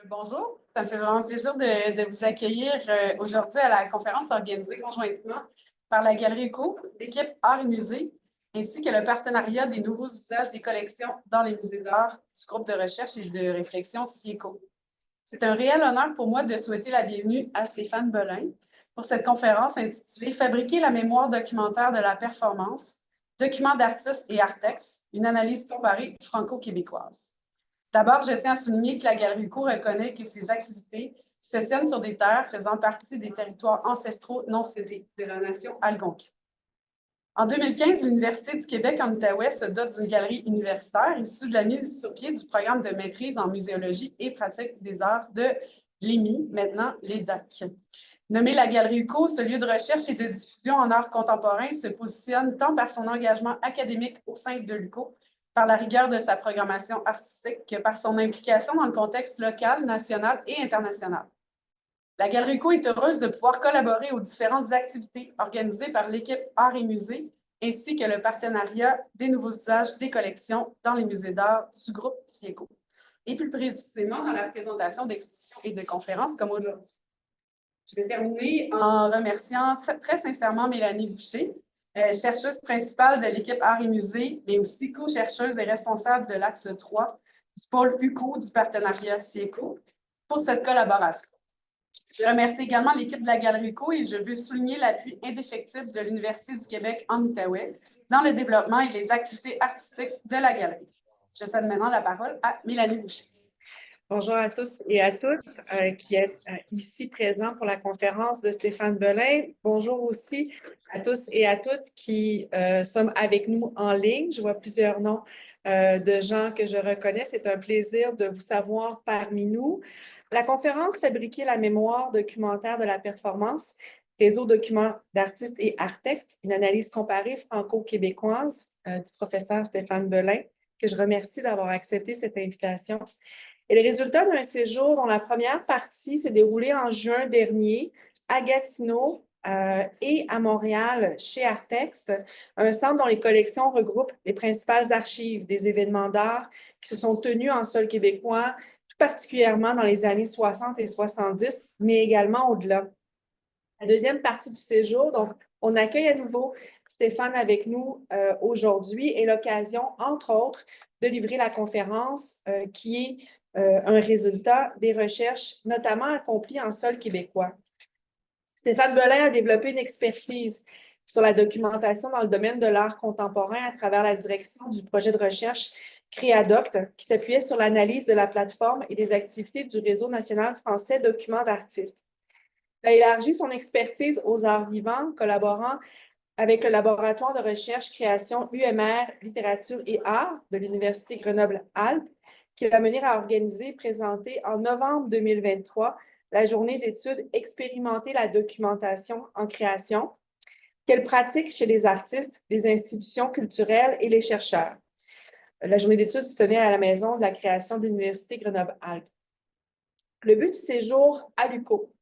Bonjour, ça me fait vraiment plaisir de vous accueillir aujourd'hui à la conférence organisée conjointement par la Galerie Éco, l'équipe Arts et Musées, ainsi que le partenariat des nouveaux usages des collections dans les musées d'art du groupe de recherche et de réflexion CIECO. C'est un réel honneur pour moi de souhaiter la bienvenue à Stéphane Belin pour cette conférence intitulée Fabriquer la mémoire documentaire de la performance, documents d'artistes et artex, une analyse comparée franco-québécoise. D'abord, je tiens à souligner que la Galerie Éco reconnaît que ses activités se tiennent sur des terres faisant partie des territoires ancestraux non cédés de la nation algonquine. En 2015, l'Université du Québec en Outaouais se dote d'une galerie universitaire issue de la mise sur pied du programme de maîtrise en muséologie et pratique des arts de l'EMI, maintenant l'EDAC. Nommée la Galerie UCO, ce lieu de recherche et de diffusion en art contemporain se positionne tant par son engagement académique au sein de l'UCO, par la rigueur de sa programmation artistique, que par son implication dans le contexte local, national et international. La Galerie UCO est heureuse de pouvoir collaborer aux différentes activités organisées par l'équipe Arts et Musées, ainsi que le partenariat des nouveaux usages des collections dans les musées d'art du groupe CIECO, et plus précisément dans la présentation d'expositions et de conférences comme aujourd'hui. Je vais terminer en remerciant très sincèrement Mélanie Boucher, chercheuse principale de l'équipe Arts et Musées, mais aussi co-chercheuse et responsable de l'axe 3 du pôle UCO du partenariat CIECO, pour cette collaboration. Je remercie également l'équipe de la Galerie UCO et je veux souligner l'appui indéfectible de l'Université du Québec en Outaouais dans le développement et les activités artistiques de la galerie. Je cède maintenant la parole à Mélanie Boucher. Bonjour à tous et à toutes qui êtes ici présents pour la conférence de Stéphane Belin. Bonjour aussi à tous et à toutes qui sommes avec nous en ligne. Je vois plusieurs noms de gens que je reconnais. C'est un plaisir de vous savoir parmi nous. La conférence Fabriquer la mémoire documentaire de la performance, réseau documents d'artistes et artex, une analyse comparée franco-québécoise du professeur Stéphane Belin, que je remercie d'avoir accepté cette invitation. Et les résultats d'un séjour dont la première partie s'est déroulée en juin dernier à Gatineau et à Montréal chez Artex, un centre dont les collections regroupent les principales archives des événements d'art qui se sont tenus en sol québécois, tout particulièrement dans les années 60 et 70, mais également au-delà. La deuxième partie du séjour, donc on accueille à nouveau Stéphane avec nous aujourd'hui et l'occasion, entre autres, de livrer la conférence qui est un résultat des recherches notamment accomplies en sol québécois. Stéphane Belin a développé une expertise sur la documentation dans le domaine de l'art contemporain à travers la direction du projet de recherche Créadoct, qui s'appuyait sur l'analyse de la plateforme et des activités du Réseau national français Documents d'artistes. Il a élargi son expertise aux arts vivants, collaborant avec le laboratoire de recherche création UMR Littérature et Arts de l'Université Grenoble-Alpes, qui l'a mené à organiser et présenter en novembre 2023 la journée d'études Expérimenter la documentation en création, qu'elle pratique chez les artistes, les institutions culturelles et les chercheurs. La journée d'études se tenait à la Maison de la création de l'Université Grenoble-Alpes. Le but du séjour à l'UQO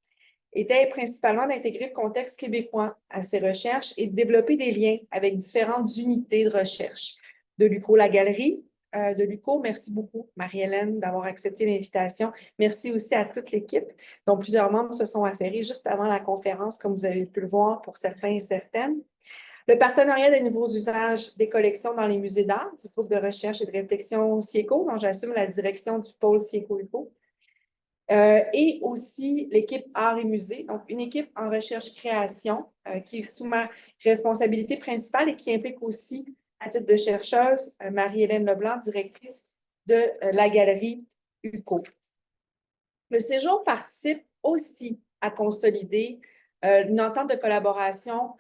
était principalement d'intégrer le contexte québécois à ses recherches et de développer des liens avec différentes unités de recherche. De l'UQO, la galerie de l'UQO, merci beaucoup, Marie-Hélène, d'avoir accepté l'invitation. Merci aussi à toute l'équipe, dont plusieurs membres se sont affairés juste avant la conférence, comme vous avez pu le voir pour certains et certaines. Le partenariat des nouveaux usages des collections dans les musées d'art du groupe de recherche et de réflexion CIECO, dont j'assume la direction du pôle CIECO-UQO. Et aussi l'équipe Arts et Musées, donc une équipe en recherche-création qui est sous ma responsabilité principale et qui implique aussi, à titre de chercheuse, Marie-Hélène Leblanc, directrice de la galerie UQO. Le séjour participe aussi à consolider une entente de collaboration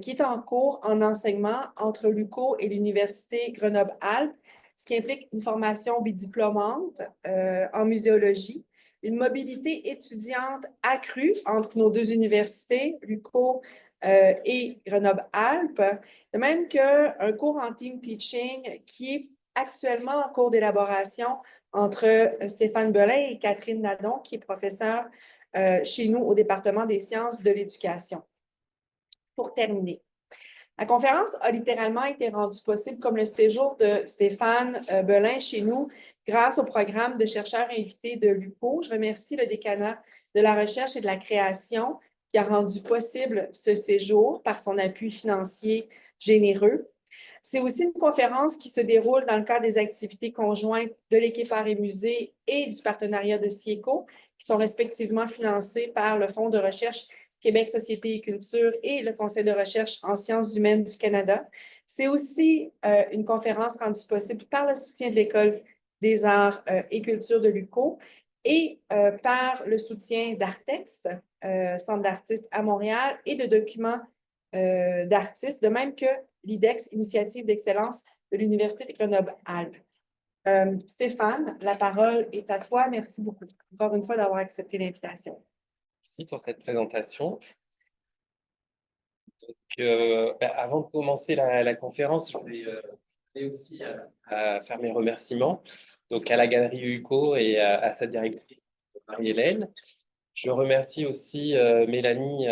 qui est en cours en enseignement entre l'UQO et l'Université Grenoble-Alpes, ce qui implique une formation bidiplômante en muséologie, une mobilité étudiante accrue entre nos deux universités, l'UQO et Grenoble-Alpes, de même qu'un cours en team teaching qui est actuellement en cours d'élaboration entre Stéphane Belin et Catherine Nadon, qui est professeure chez nous au département des sciences de l'éducation. Pour terminer, La conférence a littéralement été rendue possible comme le séjour de Stéphane Belin chez nous grâce au programme de chercheurs invités de l'UQO. Je remercie le décanat de la recherche et de la création qui a rendu possible ce séjour par son appui financier généreux. C'est aussi une conférence qui se déroule dans le cadre des activités conjointes de l'équipe Arts et Musées et du partenariat de SIECO, qui sont respectivement financés par le Fonds de recherche Québec Société et Culture et le Conseil de recherche en sciences humaines du Canada. C'est aussi une conférence rendue possible par le soutien de l'École des arts et culture de l'UQO et par le soutien d'Artext, Centre d'artistes à Montréal, et de documents d'artistes, de même que l'IDEX, Initiative d'excellence de l'Université de Grenoble-Alpes. Stéphane, la parole est à toi. Merci beaucoup, encore une fois, d'avoir accepté l'invitation. Merci pour cette présentation. Avant de commencer la conférence, je voulais aussi faire mes remerciements donc à la Galerie UQO et à sa directrice, Marie-Hélène. Je remercie aussi Mélanie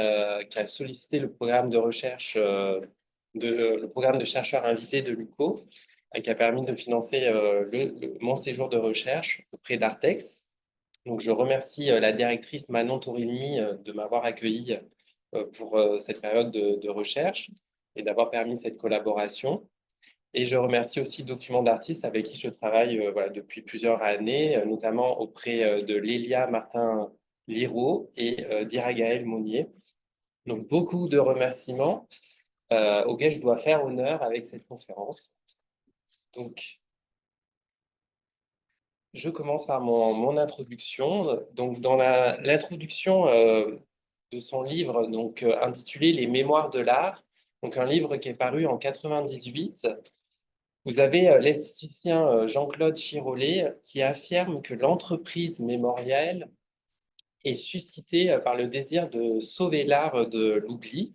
qui a sollicité le programme de recherche, le programme de chercheurs invités de l'UQO, qui a permis de financer mon séjour de recherche auprès d'Artex. Donc, je remercie la directrice Manon Torini de m'avoir accueilli pour cette période de recherche et d'avoir permis cette collaboration. Et je remercie aussi Documents d'artistes avec qui je travaille voilà, depuis plusieurs années, notamment auprès de Lélia Martin-Liraud et d'Iragaël Monnier. Donc, beaucoup de remerciements auxquels je dois faire honneur avec cette conférence. Donc, je commence par mon introduction. Donc, dans l'introduction de son livre intitulé Les Mémoires de l'art, donc un livre qui est paru en 1998, vous avez l'esthéticien Jean-Claude Chirolet qui affirme que l'entreprise mémorielle est suscitée par le désir de sauver l'art de l'oubli.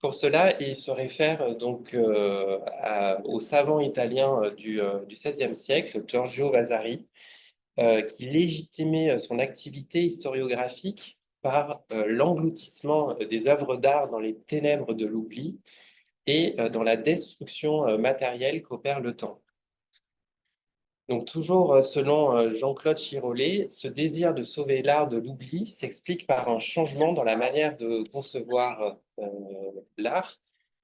Pour cela, il se réfère donc au savant italien du XVIe siècle, Giorgio Vasari, qui légitimait son activité historiographique par l'engloutissement des œuvres d'art dans les ténèbres de l'oubli et dans la destruction matérielle qu'opère le temps. Donc toujours selon Jean-Claude Chirolet, ce désir de sauver l'art de l'oubli s'explique par un changement dans la manière de concevoir l'art,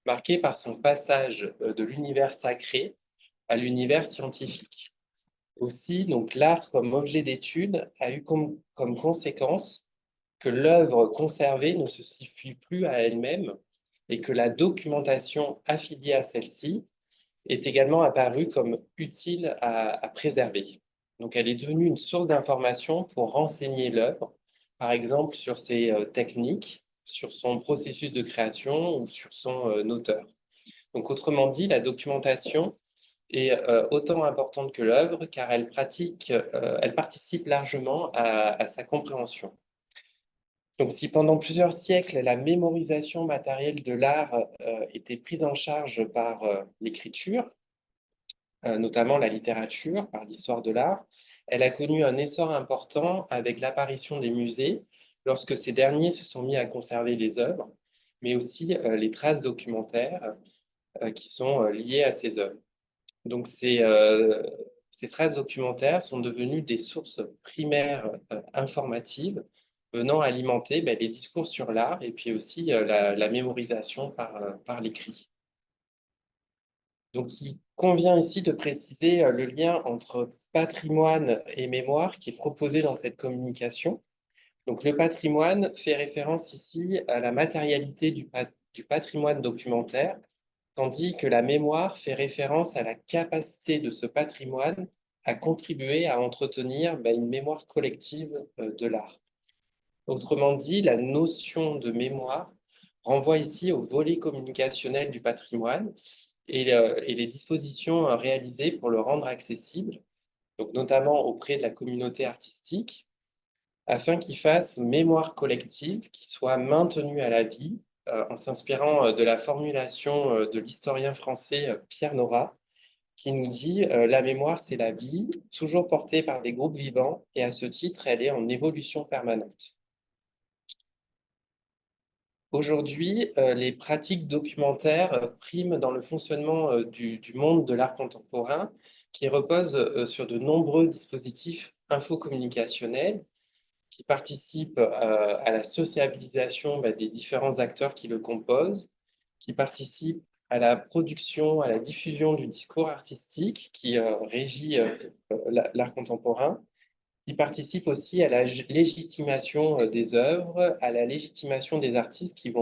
marqué par son passage de l'univers sacré à l'univers scientifique. Aussi, donc l'art comme objet d'étude a eu comme conséquence que l'œuvre conservée ne se suffit plus à elle-même et que la documentation affiliée à celle-ci est également apparue comme utile à préserver. Donc, elle est devenue une source d'information pour renseigner l'œuvre, par exemple sur ses techniques, sur son processus de création ou sur son auteur. Donc, autrement dit, la documentation est autant importante que l'œuvre car elle participe largement à sa compréhension. Donc, si pendant plusieurs siècles, la mémorisation matérielle de l'art était prise en charge par l'écriture, notamment la littérature, par l'histoire de l'art, elle a connu un essor important avec l'apparition des musées, lorsque ces derniers se sont mis à conserver les œuvres, mais aussi les traces documentaires qui sont liées à ces œuvres. Donc, ces traces documentaires sont devenues des sources primaires informatives venant alimenter les discours sur l'art et puis aussi la mémorisation par l'écrit. Donc, il convient ici de préciser le lien entre patrimoine et mémoire qui est proposé dans cette communication. Donc, le patrimoine fait référence ici à la matérialité du patrimoine documentaire, tandis que la mémoire fait référence à la capacité de ce patrimoine à contribuer à entretenir une mémoire collective de l'art. Autrement dit, la notion de mémoire renvoie ici au volet communicationnel du patrimoine et les dispositions réalisées pour le rendre accessible, donc notamment auprès de la communauté artistique, afin qu'il fasse mémoire collective qui soit maintenue à la vie en s'inspirant de la formulation de l'historien français Pierre Nora, qui nous dit la mémoire, c'est la vie, toujours portée par des groupes vivants, et à ce titre, elle est en évolution permanente. Aujourd'hui, les pratiques documentaires priment dans le fonctionnement du monde de l'art contemporain, qui repose sur de nombreux dispositifs infocommunicationnels qui participent à la sociabilisation des différents acteurs qui le composent, qui participent à la production, à la diffusion du discours artistique qui régit l'art contemporain, qui participent aussi à la légitimation des œuvres, à la légitimation des artistes qui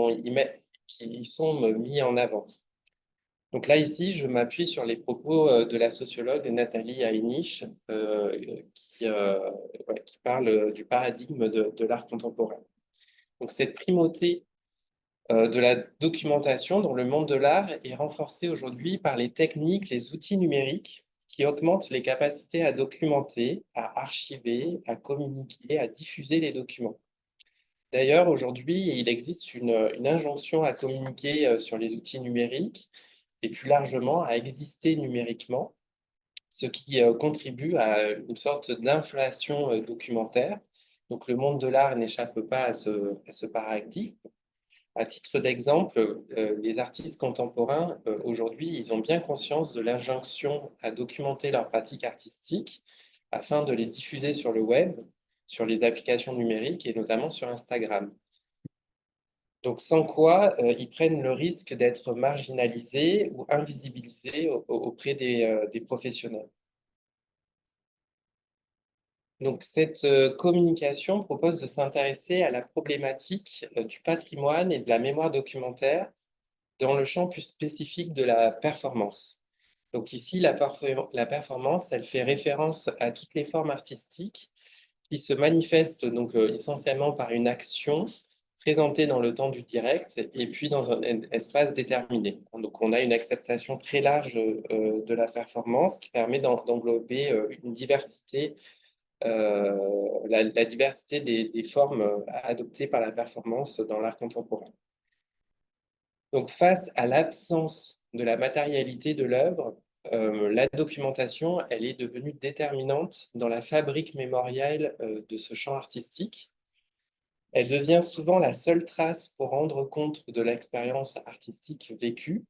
y sont mis en avant. Donc là, ici, je m'appuie sur les propos de la sociologue Nathalie Heinisch, qui parle du paradigme de l'art contemporain. Donc cette primauté de la documentation dans le monde de l'art est renforcée aujourd'hui par les techniques, les outils numériques qui augmentent les capacités à documenter, à archiver, à communiquer, à diffuser les documents. D'ailleurs, aujourd'hui, il existe une injonction à communiquer sur les outils numériques et plus largement à exister numériquement, ce qui contribue à une sorte d'inflation documentaire. Donc le monde de l'art n'échappe pas à ce paradigme. À titre d'exemple, les artistes contemporains, aujourd'hui, ils ont bien conscience de l'injonction à documenter leurs pratiques artistiques afin de les diffuser sur le web, sur les applications numériques et notamment sur Instagram. Donc, sans quoi ils prennent le risque d'être marginalisés ou invisibilisés auprès des professionnels. Donc, cette communication propose de s'intéresser à la problématique du patrimoine et de la mémoire documentaire dans le champ plus spécifique de la performance. Donc ici, la performance, elle fait référence à toutes les formes artistiques qui se manifestent donc essentiellement par une action présentée dans le temps du direct et puis dans un espace déterminé. Donc on a une acceptation très large de la performance qui permet d'englober une diversité, la diversité des formes adoptées par la performance dans l'art contemporain. Donc, face à l'absence de la matérialité de l'œuvre, la documentation, elle est devenue déterminante dans la fabrique mémorielle de ce champ artistique. Elle devient souvent la seule trace pour rendre compte de l'expérience artistique vécue.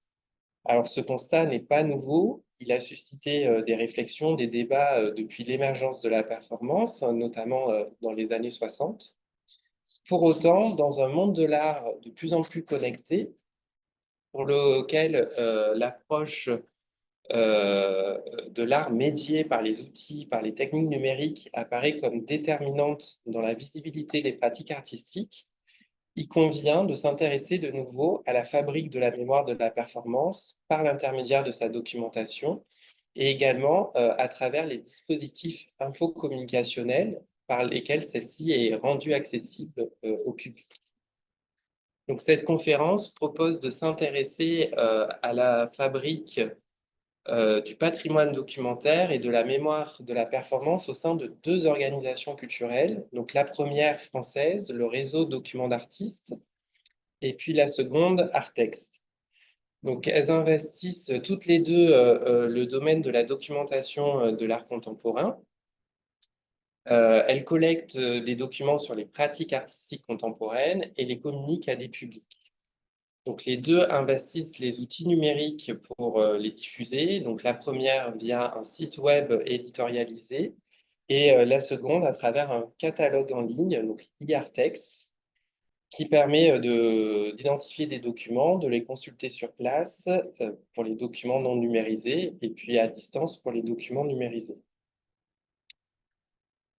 Alors, ce constat n'est pas nouveau. Il a suscité des réflexions, des débats depuis l'émergence de la performance, notamment dans les années 60. Pour autant, dans un monde de l'art de plus en plus connecté, pour lequel l'approche de l'art médié par les outils, par les techniques numériques apparaît comme déterminante dans la visibilité des pratiques artistiques, il convient de s'intéresser de nouveau à la fabrique de la mémoire de la performance par l'intermédiaire de sa documentation et également à travers les dispositifs infocommunicationnels par lesquels celle-ci est rendue accessible au public. Donc, cette conférence propose de s'intéresser à la fabrique du patrimoine documentaire et de la mémoire de la performance au sein de deux organisations culturelles. Donc, la première française, le réseau Documents d'artistes, et puis la seconde, Artext. Donc, elles investissent toutes les deux le domaine de la documentation de l'art contemporain. Elles collectent des documents sur les pratiques artistiques contemporaines et les communiquent à des publics. Donc, les deux investissent les outils numériques pour les diffuser. Donc, la première via un site web éditorialisé et la seconde à travers un catalogue en ligne, donc e-Artext, qui permet d'identifier des documents, de les consulter sur place pour les documents non numérisés et puis à distance pour les documents numérisés.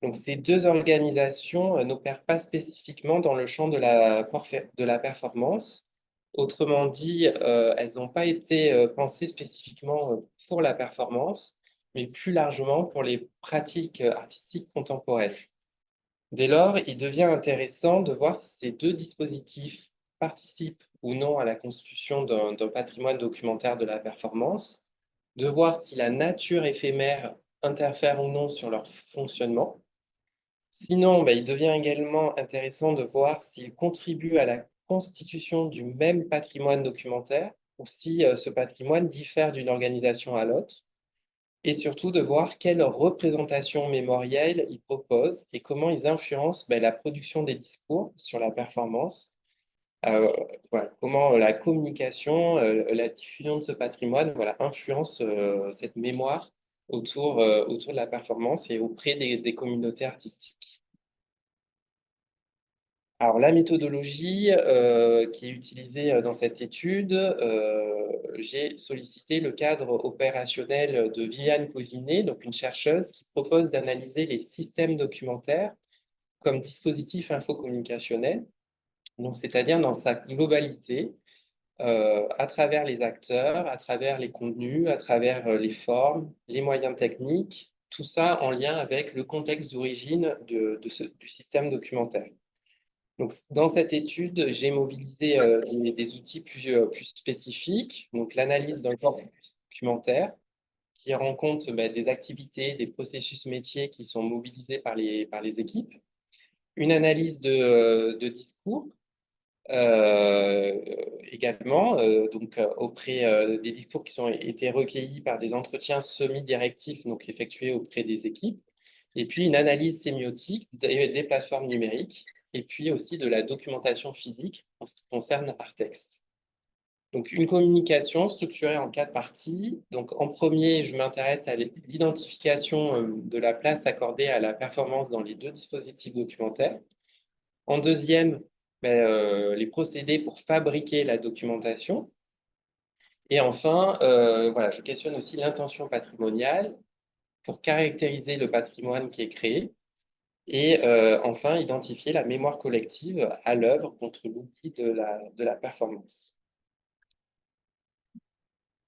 Donc, ces deux organisations n'opèrent pas spécifiquement dans le champ de la performance. Autrement dit, elles n'ont pas été pensées spécifiquement pour la performance, mais plus largement pour les pratiques artistiques contemporaines. Dès lors, il devient intéressant de voir si ces deux dispositifs participent ou non à la constitution d'un patrimoine documentaire de la performance, de voir si la nature éphémère interfère ou non sur leur fonctionnement. Sinon, il devient également intéressant de voir s'il contribue à la constitution du même patrimoine documentaire ou si ce patrimoine diffère d'une organisation à l'autre. Et surtout de voir quelles représentations mémorielles ils proposent et comment ils influencent la production des discours sur la performance Voilà, comment la communication, la diffusion de ce patrimoine, voilà, influence cette mémoire autour de la performance et auprès des communautés artistiques. Alors, la méthodologie qui est utilisée dans cette étude, j'ai sollicité le cadre opérationnel de Viviane Cousinet, donc une chercheuse qui propose d'analyser les systèmes documentaires comme dispositif infocommunicationnel, donc c'est-à-dire dans sa globalité, à travers les acteurs, à travers les contenus, à travers les formes, les moyens techniques, tout ça en lien avec le contexte d'origine du système documentaire. Donc, dans cette étude, j'ai mobilisé des outils plus spécifiques, donc l'analyse d'un corpus documentaire qui rend compte des activités, des processus métiers qui sont mobilisés par les équipes, une analyse de discours également, donc auprès des discours qui ont été recueillis par des entretiens semi-directifs, donc effectués auprès des équipes, et puis une analyse sémiotique des plateformes numériques, et puis aussi de la documentation physique en ce qui concerne Artext. Donc une communication structurée en 4 parties. Donc en premier, je m'intéresse à l'identification de la place accordée à la performance dans les 2 dispositifs documentaires. En deuxième, les procédés pour fabriquer la documentation. Et enfin, voilà, je questionne aussi l'intention patrimoniale pour caractériser le patrimoine qui est créé. Et enfin, identifier la mémoire collective à l'œuvre contre l'oubli de la performance.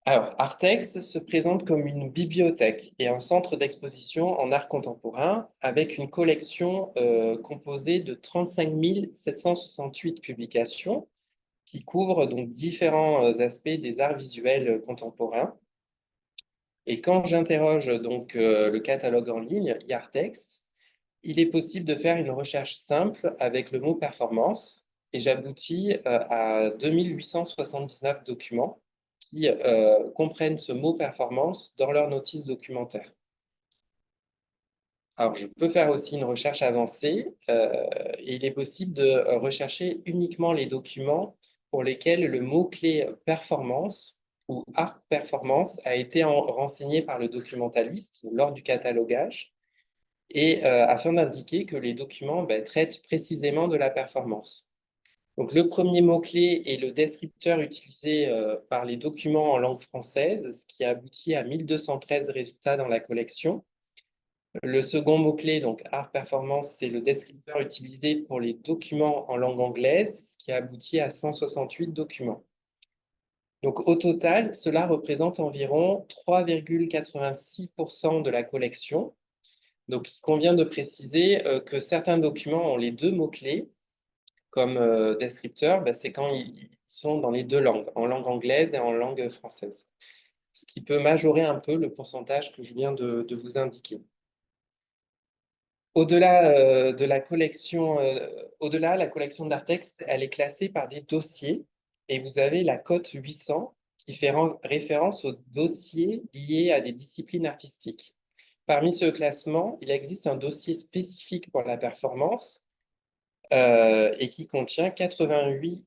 Alors, Artex se présente comme une bibliothèque et un centre d'exposition en art contemporain avec une collection composée de 35 768 publications qui couvrent donc différents aspects des arts visuels contemporains. Et quand j'interroge donc le catalogue en ligne, Artex, il est possible de faire une recherche simple avec le mot performance et j'aboutis à 2879 documents qui comprennent ce mot performance dans leur notice documentaire. Alors, je peux faire aussi une recherche avancée et il est possible de rechercher uniquement les documents pour lesquels le mot-clé performance ou art performance a été renseigné par le documentaliste lors du catalogage et afin d'indiquer que les documents traitent précisément de la performance. Donc, le premier mot-clé est le descripteur utilisé par les documents en langue française, ce qui a abouti à 1213 résultats dans la collection. Le second mot-clé, donc art performance, c'est le descripteur utilisé pour les documents en langue anglaise, ce qui a abouti à 168 documents. Donc, au total, cela représente environ 3,86% de la collection. Donc, il convient de préciser que certains documents ont les 2 mots-clés comme descripteur, c'est quand ils sont dans les 2 langues, en langue anglaise et en langue française. Ce qui peut majorer un peu le pourcentage que je viens de vous indiquer. Au-delà de la collection, la collection d'Artex, elle est classée par des dossiers et vous avez la cote 800 qui fait référence aux dossiers liés à des disciplines artistiques. Parmi ce classement, il existe un dossier spécifique pour la performance et qui contient 88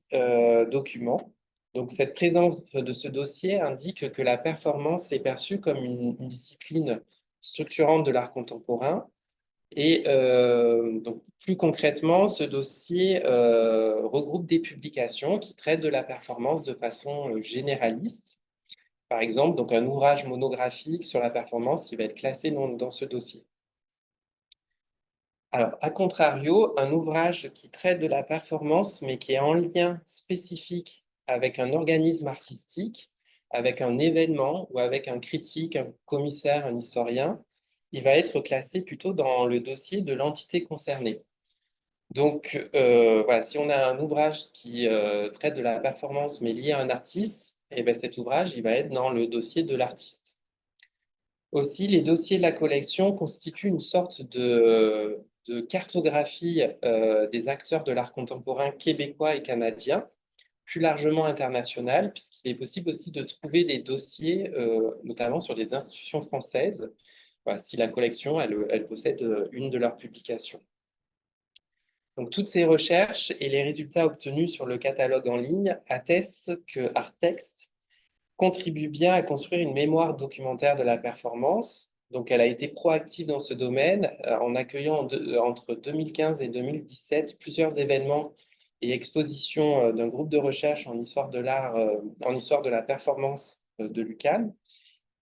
documents. Donc, cette présence de ce dossier indique que la performance est perçue comme une discipline structurante de l'art contemporain. Et donc, plus concrètement, ce dossier regroupe des publications qui traitent de la performance de façon généraliste. Par exemple, donc un ouvrage monographique sur la performance qui va être classé dans ce dossier. Alors, à contrario, un ouvrage qui traite de la performance, mais qui est en lien spécifique avec un organisme artistique, avec un événement ou avec un critique, un commissaire, un historien, il va être classé plutôt dans le dossier de l'entité concernée. Donc, voilà, si on a un ouvrage qui traite de la performance, mais lié à un artiste, et bien cet ouvrage, il va être dans le dossier de l'artiste. Aussi, les dossiers de la collection constituent une sorte de cartographie des acteurs de l'art contemporain québécois et canadien, plus largement international, puisqu'il est possible aussi de trouver des dossiers, notamment sur des institutions françaises, voilà, si la collection elle possède une de leurs publications. Donc, toutes ces recherches et les résultats obtenus sur le catalogue en ligne attestent que Arttext contribue bien à construire une mémoire documentaire de la performance. Donc, elle a été proactive dans ce domaine en accueillant entre 2015 et 2017 plusieurs événements et expositions d'un groupe de recherche en histoire de l'art, en histoire de la performance de l'UQAM.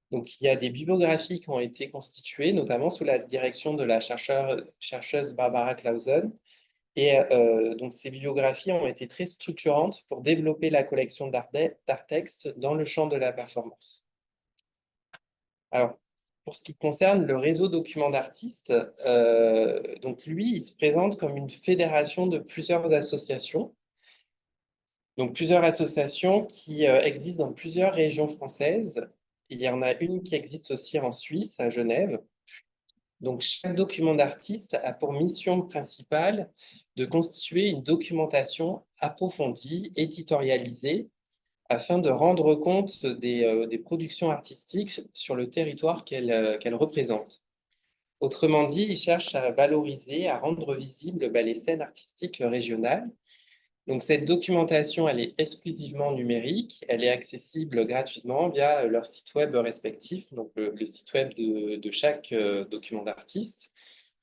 Donc, il y a des bibliographies qui ont été constituées, notamment sous la direction de la chercheuse Barbara Clausen. Et donc, ces bibliographies ont été très structurantes pour développer la collection d'Arttext dans le champ de la performance. Alors, pour ce qui concerne le réseau document d'artistes, donc lui, il se présente comme une fédération de plusieurs associations. Donc, plusieurs associations qui existent dans plusieurs régions françaises. Il y en a une qui existe aussi en Suisse, à Genève. Donc, chaque document d'artiste a pour mission principale de constituer une documentation approfondie, éditorialisée, afin de rendre compte des productions artistiques sur le territoire qu'elles représentent. Autrement dit, ils cherchent à valoriser, à rendre visibles les scènes artistiques régionales. Donc, cette documentation, elle est exclusivement numérique. Elle est accessible gratuitement via leur site web respectif, donc le site web de chaque document d'artiste,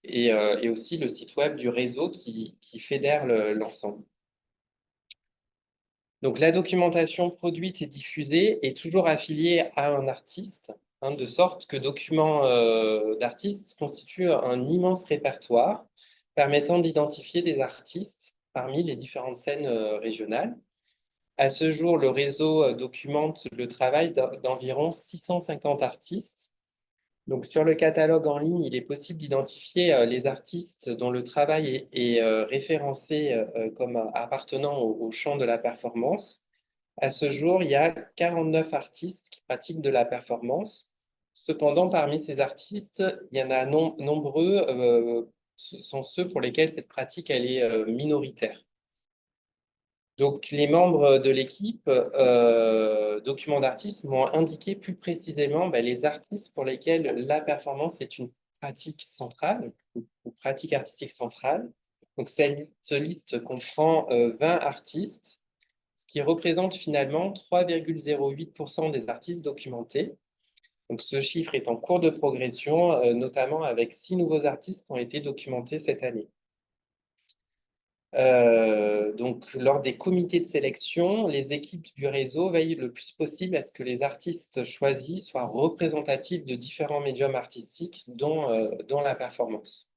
et aussi le site web du réseau qui fédère l'ensemble. Donc, la documentation produite et diffusée est toujours affiliée à un artiste, de sorte que Documents d'artistes constitue un immense répertoire permettant d'identifier des artistes parmi les différentes scènes régionales. À ce jour, le réseau documente le travail d'environ 650 artistes. Donc, sur le catalogue en ligne, il est possible d'identifier les artistes dont le travail est référencé comme appartenant au champ de la performance. À ce jour, il y a 49 artistes qui pratiquent de la performance. Cependant, parmi ces artistes, il y en a nombreux, ce sont ceux pour lesquels cette pratique elle est minoritaire. Donc, les membres de l'équipe Documents d'artistes m'ont indiqué plus précisément les artistes pour lesquels la performance est une pratique centrale ou pratique artistique centrale. Donc, cette liste comprend 20 artistes, ce qui représente finalement 3,08% des artistes documentés. Donc, ce chiffre est en cours de progression, notamment avec 6 nouveaux artistes qui ont été documentés cette année. Donc, lors des comités de sélection, les équipes du réseau veillent le plus possible à ce que les artistes choisis soient représentatifs de différents médiums artistiques, dont la performance.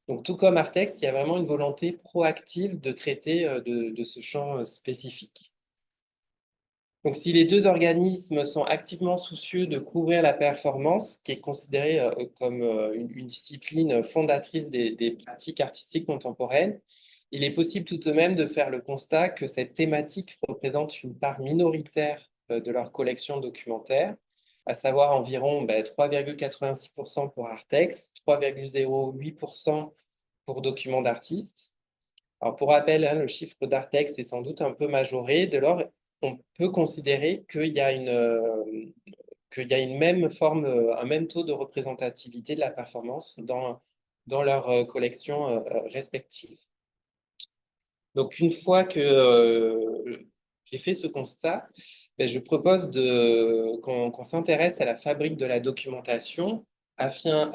Donc, tout comme Arttext, il y a vraiment une volonté proactive de traiter de ce champ spécifique. Donc, si les deux organismes sont activement soucieux de couvrir la performance, qui est considérée comme une discipline fondatrice des pratiques artistiques contemporaines, il est possible tout de même de faire le constat que cette thématique représente une part minoritaire de leur collection documentaire, à savoir environ 3,86% pour Arttext, 3,08% pour Documents d'artistes. Alors, pour rappel, le chiffre d'Arttext est sans doute un peu majoré. De lors, on peut considérer qu'il y a une même forme, un même taux de représentativité de la performance dans leurs collections respectives. Donc, une fois que j'ai fait ce constat, je propose qu'on s'intéresse à la fabrique de la documentation afin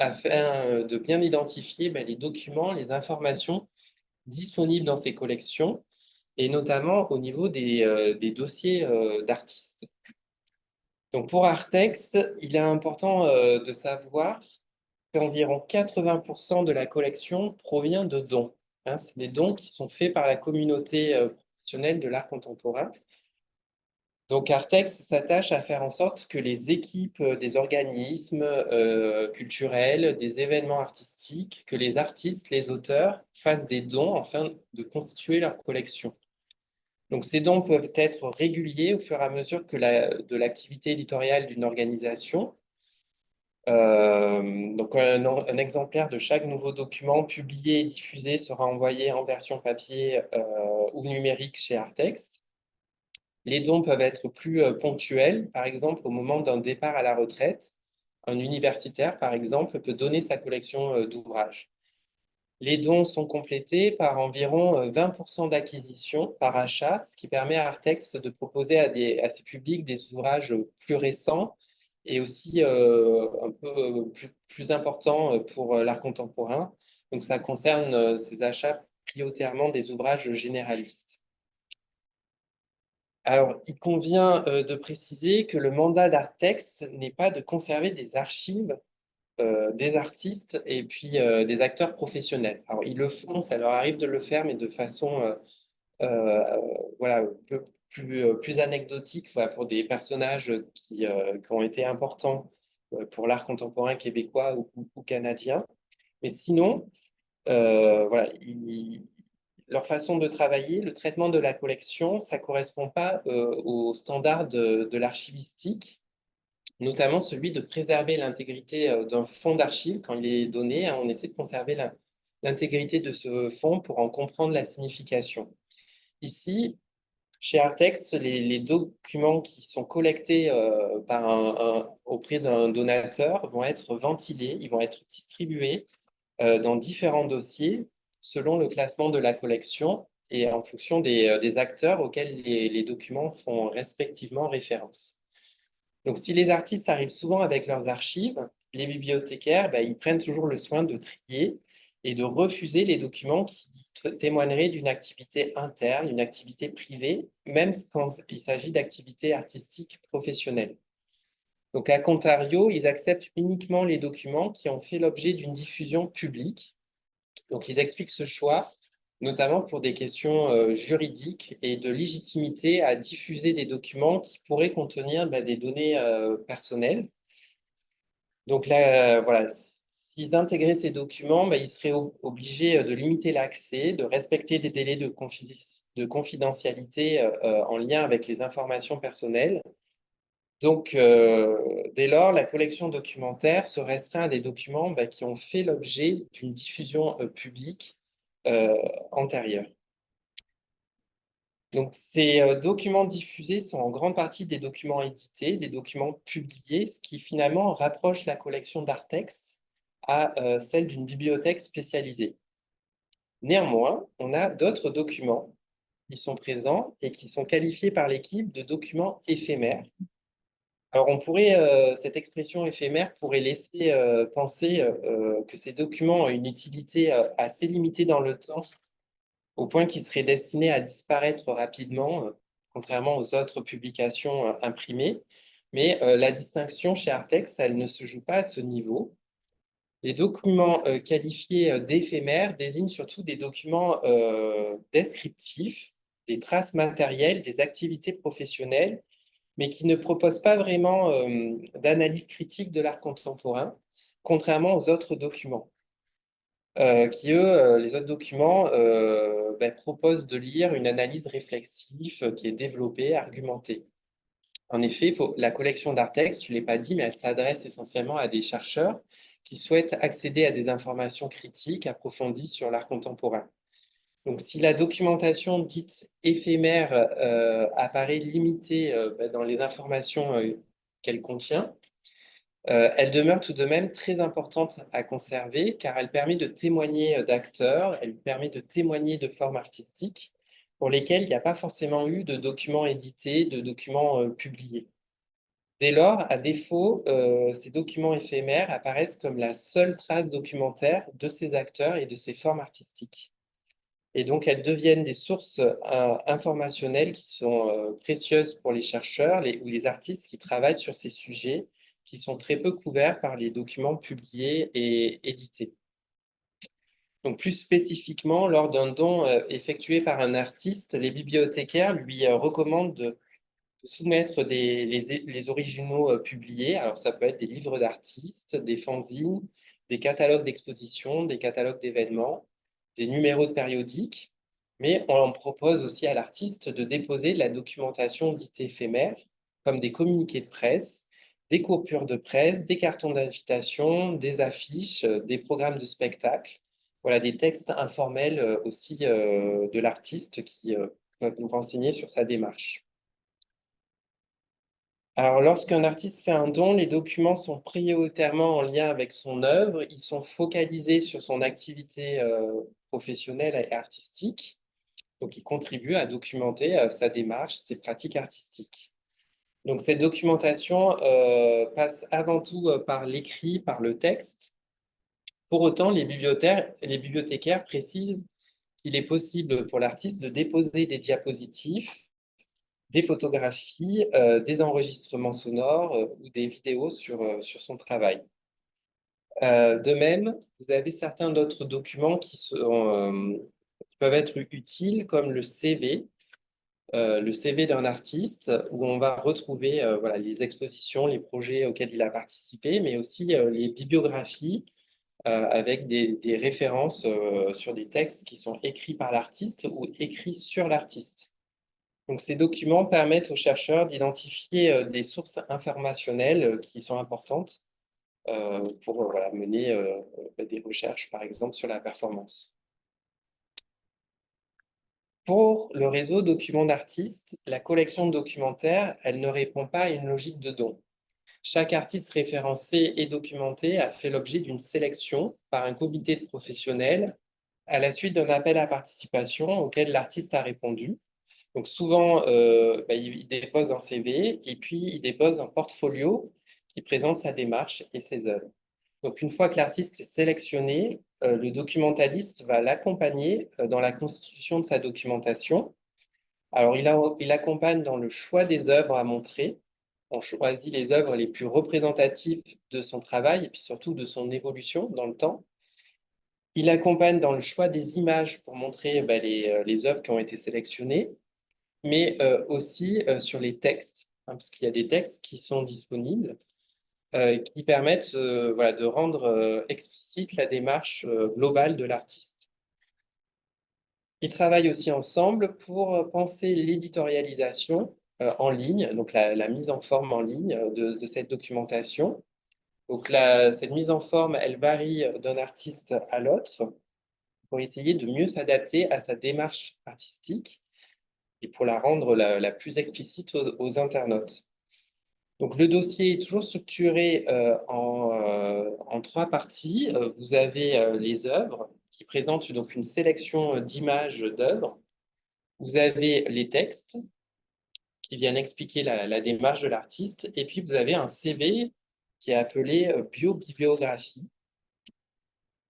de bien identifier les documents, les informations disponibles dans ces collections, et notamment au niveau des dossiers d'artistes. Donc, pour Arttext, il est important de savoir qu'environ 80% de la collection provient de dons. C'est des dons qui sont faits par la communauté professionnelle de l'art contemporain. Donc, Arttext s'attache à faire en sorte que les équipes des organismes culturels, des événements artistiques, que les artistes, les auteurs fassent des dons afin de constituer leur collection. Donc, ces dons peuvent être réguliers au fur et à mesure de l'activité éditoriale d'une organisation. Donc, un exemplaire de chaque nouveau document publié et diffusé sera envoyé en version papier ou numérique chez Arttext. Les dons peuvent être plus ponctuels, par exemple au moment d'un départ à la retraite. Un universitaire, par exemple, peut donner sa collection d'ouvrages. Les dons sont complétés par environ 20% d'acquisition par achat, ce qui permet à Artex de proposer à ses publics des ouvrages plus récents et aussi un peu plus importants pour l'art contemporain. Donc, ça concerne ces achats prioritairement des ouvrages généralistes. Alors, il convient de préciser que le mandat d'Artex n'est pas de conserver des archives des artistes et puis des acteurs professionnels. Alors, ils le font, ça leur arrive de le faire, mais de façon voilà, un peu plus anecdotique, voilà, pour des personnages qui ont été importants pour l'art contemporain québécois ou canadien. Mais sinon, voilà, leur façon de travailler, le traitement de la collection, ça ne correspond pas aux standards de l'archivistique, notamment celui de préserver l'intégrité d'un fonds d'archives quand il est donné. On essaie de conserver l'intégrité de ce fonds pour en comprendre la signification. Ici, chez Artex, les documents qui sont collectés auprès d'un donateur vont être ventilés, ils vont être distribués dans différents dossiers selon le classement de la collection et en fonction des acteurs auxquels les documents font respectivement référence. Donc, si les artistes arrivent souvent avec leurs archives, les bibliothécaires, ils prennent toujours le soin de trier et de refuser les documents qui témoigneraient d'une activité interne, une activité privée, même quand il s'agit d'activités artistiques professionnelles. Donc, à contrario, ils acceptent uniquement les documents qui ont fait l'objet d'une diffusion publique. Donc, ils expliquent ce choix, notamment pour des questions juridiques et de légitimité à diffuser des documents qui pourraient contenir des données personnelles. Donc là, voilà, s'ils intégraient ces documents, ils seraient obligés de limiter l'accès, de respecter des délais de confidentialité en lien avec les informations personnelles. Donc, dès lors, la collection documentaire se restreint à des documents qui ont fait l'objet d'une diffusion publique antérieure. Donc, ces documents diffusés sont en grande partie des documents édités, des documents publiés, ce qui finalement rapproche la collection d'Artex à celle d'une bibliothèque spécialisée. Néanmoins, on a d'autres documents qui sont présents et qui sont qualifiés par l'équipe de documents éphémères. Alors, cette expression éphémère pourrait laisser penser que ces documents ont une utilité assez limitée dans le temps, au point qu'ils seraient destinés à disparaître rapidement, contrairement aux autres publications imprimées. Mais la distinction chez Artex, elle ne se joue pas à ce niveau. Les documents qualifiés d'éphémères désignent surtout des documents descriptifs, des traces matérielles, des activités professionnelles, mais qui ne proposent pas vraiment d'analyse critique de l'art contemporain, contrairement aux autres documents. Les autres documents proposent de lire une analyse réflexive qui est développée, argumentée. En effet, la collection d'Artex, je ne l'ai pas dit, mais elle s'adresse essentiellement à des chercheurs qui souhaitent accéder à des informations critiques approfondies sur l'art contemporain. Donc, si la documentation dite éphémère apparaît limitée dans les informations qu'elle contient, elle demeure tout de même très importante à conserver car elle permet de témoigner d'acteurs, elle permet de témoigner de formes artistiques pour lesquelles il n'y a pas forcément eu de documents édités, de documents publiés. Dès lors, à défaut, ces documents éphémères apparaissent comme la seule trace documentaire de ces acteurs et de ces formes artistiques. Et donc, elles deviennent des sources informationnelles qui sont précieuses pour les chercheurs ou les artistes qui travaillent sur ces sujets, qui sont très peu couverts par les documents publiés et édités. Donc, plus spécifiquement, lors d'un don effectué par un artiste, les bibliothécaires lui recommandent de soumettre les originaux publiés. Alors, ça peut être des livres d'artistes, des fanzines, des catalogues d'expositions, des catalogues d'événements, des numéros de périodiques, mais on en propose aussi à l'artiste de déposer de la documentation dite éphémère, comme des communiqués de presse, des coupures de presse, des cartons d'invitation, des affiches, des programmes de spectacle. Voilà, des textes informels aussi de l'artiste qui peuvent nous renseigner sur sa démarche. Alors, lorsqu'un artiste fait un don, les documents sont prioritairement en lien avec son œuvre. Ils sont focalisés sur son activité professionnelle et artistique. Donc, ils contribuent à documenter sa démarche, ses pratiques artistiques. Donc, cette documentation passe avant tout par l'écrit, par le texte. Pour autant, les bibliothécaires précisent qu'il est possible pour l'artiste de déposer des diapositives, des photographies, des enregistrements sonores ou des vidéos sur son travail. De même, vous avez certains d'autres documents qui peuvent être utiles, comme le CV d'un artiste, où on va retrouver voilà, les expositions, les projets auxquels il a participé, mais aussi les bibliographies avec des références sur des textes qui sont écrits par l'artiste ou écrits sur l'artiste. Donc, ces documents permettent aux chercheurs d'identifier des sources informationnelles qui sont importantes pour voilà, mener des recherches, par exemple, sur la performance. Pour le réseau Documents d'artistes, la collection documentaire, elle ne répond pas à une logique de don. Chaque artiste référencé et documenté a fait l'objet d'une sélection par un comité de professionnels à la suite d'un appel à participation auquel l'artiste a répondu. Donc souvent, il dépose un CV et puis il dépose un portfolio qui présente sa démarche et ses œuvres. Donc une fois que l'artiste est sélectionné, le documentaliste va l'accompagner dans la constitution de sa documentation. Alors il accompagne dans le choix des œuvres à montrer. On choisit les œuvres les plus représentatives de son travail et puis surtout de son évolution dans le temps. Il accompagne dans le choix des images pour montrer les œuvres qui ont été sélectionnées, mais aussi sur les textes, hein, parce qu'il y a des textes qui sont disponibles, qui permettent voilà, de rendre explicite la démarche globale de l'artiste. Ils travaillent aussi ensemble pour penser l'éditorialisation en ligne, donc la mise en forme en ligne de cette documentation. Donc cette mise en forme, elle varie d'un artiste à l'autre pour essayer de mieux s'adapter à sa démarche artistique et pour la rendre la plus explicite aux internautes. Donc, le dossier est toujours structuré en trois parties. Vous avez les œuvres qui présentent donc une sélection d'images d'œuvres. Vous avez les textes qui viennent expliquer la démarche de l'artiste. Et puis, vous avez un CV qui est appelé bio-bibliographie.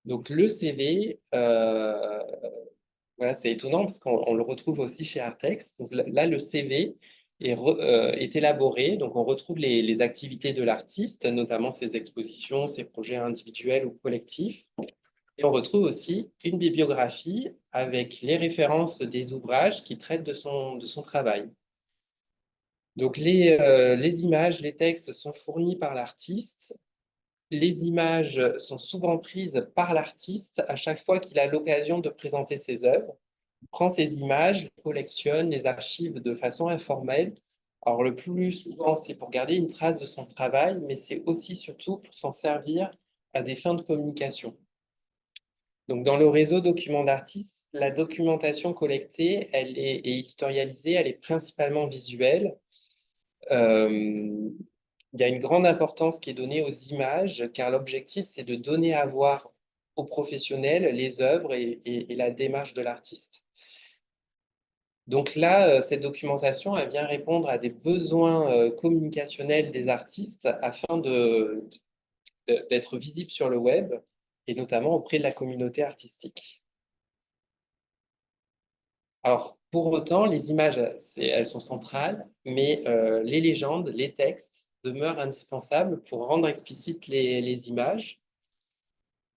Donc, le CV, voilà, c'est étonnant parce qu'on le retrouve aussi chez Artex. Donc là, le CV est élaboré. Donc, on retrouve les activités de l'artiste, notamment ses expositions, ses projets individuels ou collectifs. Et on retrouve aussi une bibliographie avec les références des ouvrages qui traitent de son travail. Donc, les images, les textes sont fournis par l'artiste. Les images sont souvent prises par l'artiste à chaque fois qu'il a l'occasion de présenter ses œuvres. Il prend ces images, les collectionne, les archive de façon informelle. Alors, le plus souvent, c'est pour garder une trace de son travail, mais c'est aussi surtout pour s'en servir à des fins de communication. Donc, dans le réseau Documents d'artistes, la documentation collectée, elle est éditorialisée, elle est principalement visuelle. Il y a une grande importance qui est donnée aux images, car l'objectif, c'est de donner à voir aux professionnels les œuvres et la démarche de l'artiste. Donc là, cette documentation, elle vient répondre à des besoins communicationnels des artistes afin d'être visible sur le web et notamment auprès de la communauté artistique. Alors, pour autant, les images, elles sont centrales, mais les légendes, les textes demeurent indispensables pour rendre explicites les images.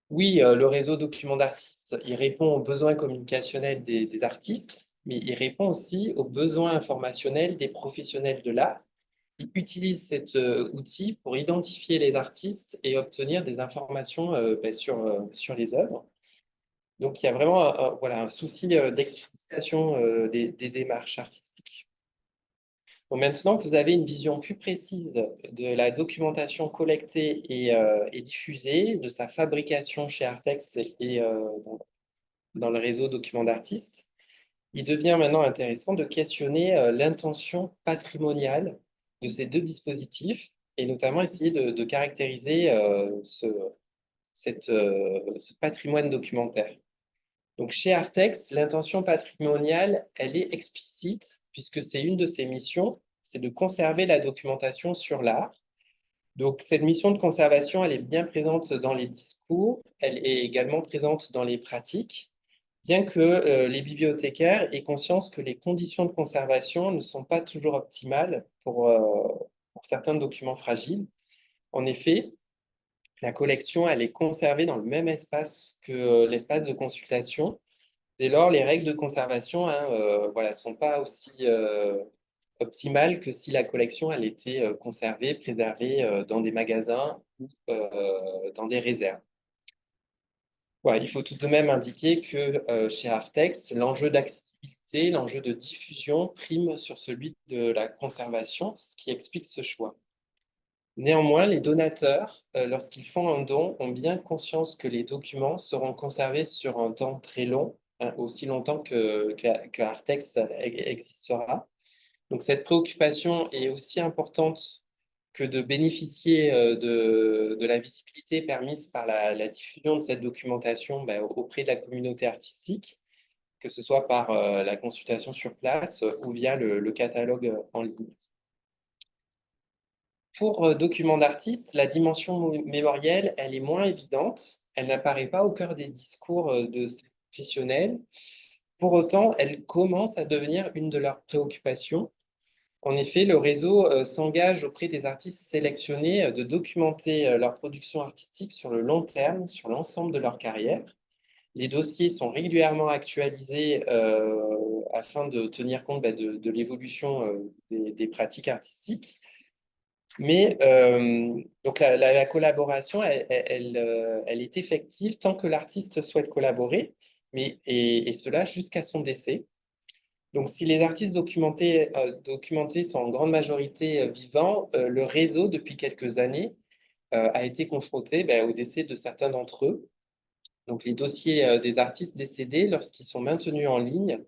Oui, le réseau Documents d'artistes, il répond aux besoins communicationnels des artistes, mais il répond aussi aux besoins informationnels des professionnels de l'art. Il utilise cet outil pour identifier les artistes et obtenir des informations sur les œuvres. Donc, il y a vraiment voilà, un souci d'explicitation des démarches artistiques. Bon, maintenant que vous avez une vision plus précise de la documentation collectée et diffusée, de sa fabrication chez Artex et dans le réseau Documents d'artistes, il devient maintenant intéressant de questionner l'intention patrimoniale de ces deux dispositifs et notamment essayer de caractériser ce patrimoine documentaire. Donc, chez Artex, l'intention patrimoniale, elle est explicite puisque c'est une de ses missions, c'est de conserver la documentation sur l'art. Donc, cette mission de conservation, elle est bien présente dans les discours, elle est également présente dans les pratiques, bien que les bibliothécaires aient conscience que les conditions de conservation ne sont pas toujours optimales pour certains documents fragiles. En effet, la collection, elle est conservée dans le même espace que l'espace de consultation. Dès lors, les règles de conservation voilà, sont pas aussi optimales que si la collection elle était conservée, préservée dans des magasins ou dans des réserves. Ouais, il faut tout de même indiquer que chez Artex, l'enjeu d'accessibilité, l'enjeu de diffusion prime sur celui de la conservation, ce qui explique ce choix. Néanmoins, les donateurs, lorsqu'ils font un don, ont bien conscience que les documents seront conservés sur un temps très long, aussi longtemps que Artex existera. Donc, cette préoccupation est aussi importante que de bénéficier de la visibilité permise par la diffusion de cette documentation auprès de la communauté artistique, que ce soit par la consultation sur place ou via le catalogue en ligne. Pour documents d'artistes, la dimension mémorielle, elle est moins évidente. Elle n'apparaît pas au cœur des discours de ces professionnels. Pour autant, elle commence à devenir une de leurs préoccupations. En effet, le réseau s'engage auprès des artistes sélectionnés de documenter leur production artistique sur le long terme, sur l'ensemble de leur carrière. Les dossiers sont régulièrement actualisés afin de tenir compte de l'évolution des pratiques artistiques. Mais donc la collaboration, elle est effective tant que l'artiste souhaite collaborer, et cela jusqu'à son décès. Donc, si les artistes documentés sont en grande majorité vivants, le réseau, depuis quelques années, a été confronté au décès de certains d'entre eux. Donc, les dossiers des artistes décédés, lorsqu'ils sont maintenus en ligne,